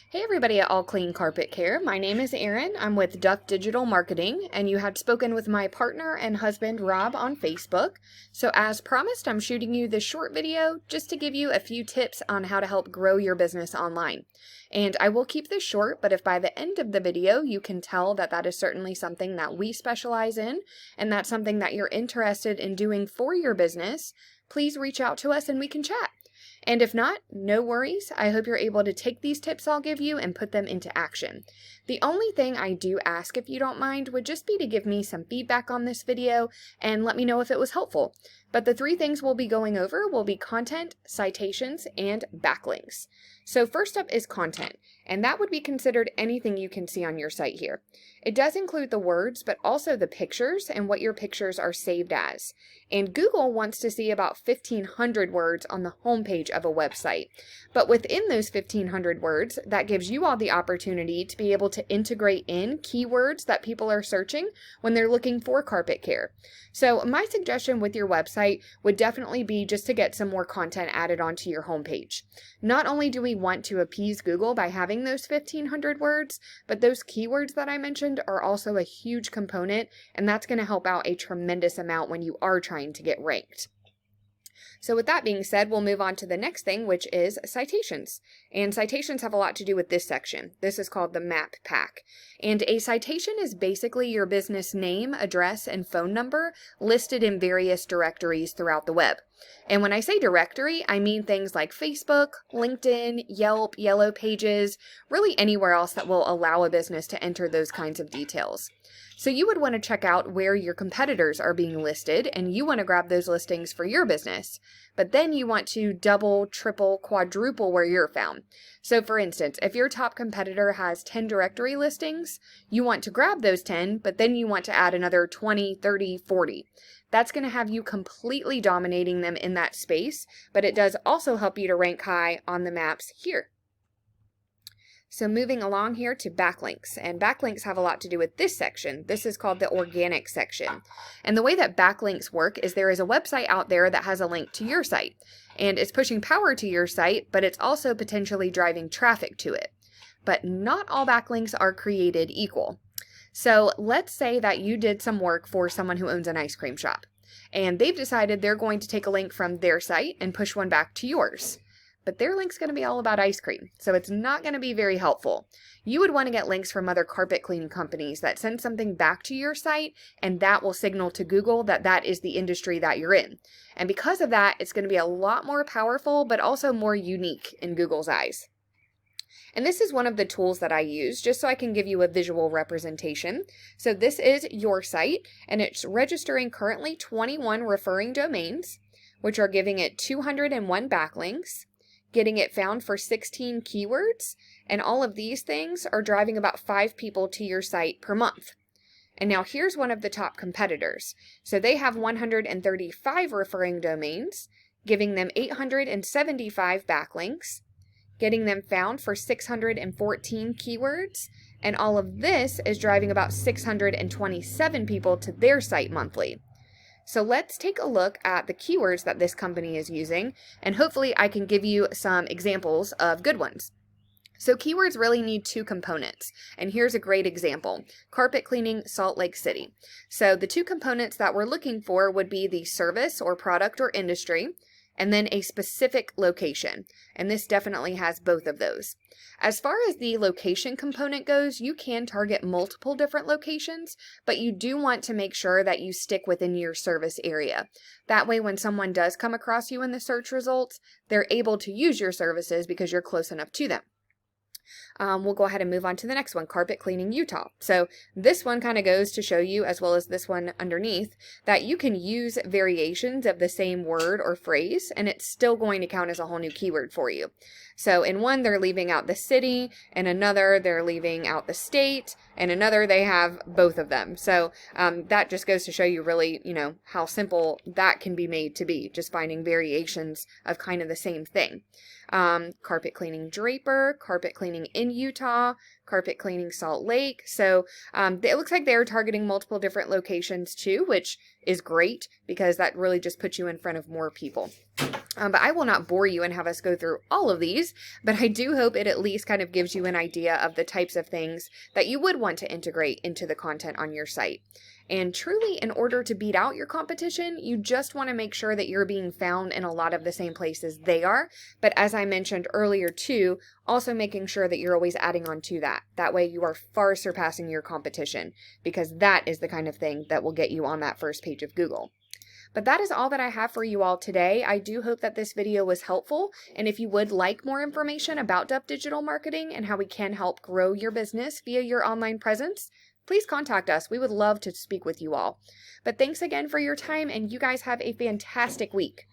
Hey everybody at All Clean Carpet Care. My name is Erin. I'm with Duff Digital Marketing, and you had spoken with my partner and husband Rob on Facebook. So as promised, I'm shooting you this short video just to give you a few tips on how to help grow your business online. And I will keep this short, but if by the end of the video you can tell that that is certainly something that we specialize in, and that's something that you're interested in doing for your business, please reach out to us and we can chat. And if not, no worries. I hope you're able to take these tips I'll give you and put them into action. The only thing I do ask, if you don't mind, would just be to give me some feedback on this video and let me know if it was helpful. But the three things we'll be going over will be content, citations, and backlinks. So first up is content, and that would be considered anything you can see on your site here. It does include the words, but also the pictures and what your pictures are saved as. And Google wants to see about 1,500 words on the homepage of a website. But within those 1,500 words, that gives you all the opportunity to be able to integrate in keywords that people are searching when they're looking for carpet care. So my suggestion with your website would definitely be just to get some more content added onto your homepage. Not only do we want to appease Google by having those 1,500 words, but those keywords that I mentioned are also a huge component, and that's going to help out a tremendous amount when you are trying to get ranked. So with that being said, we'll move on to the next thing, which is citations. And citations have a lot to do with this section. This is called the map pack. And a citation is basically your business name, address, and phone number listed in various directories throughout the web. And when I say directory, I mean things like Facebook, LinkedIn, Yelp, Yellow Pages, really anywhere else that will allow a business to enter those kinds of details. So you would want to check out where your competitors are being listed, and you want to grab those listings for your business. But then you want to double, triple, quadruple where you're found. So for instance, if your top competitor has 10 directory listings, you want to grab those 10, but then you want to add another 20, 30, 40. That's going to have you completely dominating them in that space, but it does also help you to rank high on the maps here. So moving along here to backlinks, and backlinks have a lot to do with this section. This is called the organic section. And the way that backlinks work is there is a website out there that has a link to your site, and it's pushing power to your site, but it's also potentially driving traffic to it. But not all backlinks are created equal. So let's say that you did some work for someone who owns an ice cream shop, and they've decided they're going to take a link from their site and push one back to yours. But their link's going to be all about ice cream, so it's not going to be very helpful. You would want to get links from other carpet cleaning companies that send something back to your site, and that will signal to Google that that is the industry that you're in. And because of that, it's going to be a lot more powerful, but also more unique in Google's eyes. And this is one of the tools that I use just so I can give you a visual representation. So this is your site, and it's registering currently 21 referring domains, which are giving it 201 backlinks, getting it found for 16 keywords, and all of these things are driving about 5 people to your site per month. And now here's one of the top competitors. So they have 135 referring domains, giving them 875 backlinks, getting them found for 614 keywords, and all of this is driving about 627 people to their site monthly. So let's take a look at the keywords that this company is using, and hopefully I can give you some examples of good ones. So keywords really need two components, and here's a great example: carpet cleaning, Salt Lake City. So the two components that we're looking for would be the service or product or industry, and then a specific location, and this definitely has both of those. As far as the location component goes, you can target multiple different locations, but you do want to make sure that you stick within your service area. That way, when someone does come across you in the search results, they're able to use your services because you're close enough to them. We'll go ahead and move on to the next one, carpet cleaning Utah. So this one kind of goes to show you, as well as this one underneath, that you can use variations of the same word or phrase, and it's still going to count as a whole new keyword for you. So in one, they're leaving out the city, and another, they're leaving out the state, and another, they have both of them. So that just goes to show you really, how simple that can be made to be, just finding variations of kind of the same thing. Carpet cleaning Draper, carpet cleaning in Utah, carpet cleaning Salt Lake. So it looks like they're targeting multiple different locations too, which is great because that really just puts you in front of more people. But I will not bore you and have us go through all of these, but I do hope it at least kind of gives you an idea of the types of things that you would want to integrate into the content on your site. And truly, in order to beat out your competition, you just want to make sure that you're being found in a lot of the same places they are. But as I mentioned earlier too, also making sure that you're always adding on to that. That way you are far surpassing your competition, because that is the kind of thing that will get you on that first page of Google. But that is all that I have for you all today. I do hope that this video was helpful. And if you would like more information about Duff Digital Marketing and how we can help grow your business via your online presence, please contact us. We would love to speak with you all. But thanks again for your time, and you guys have a fantastic week.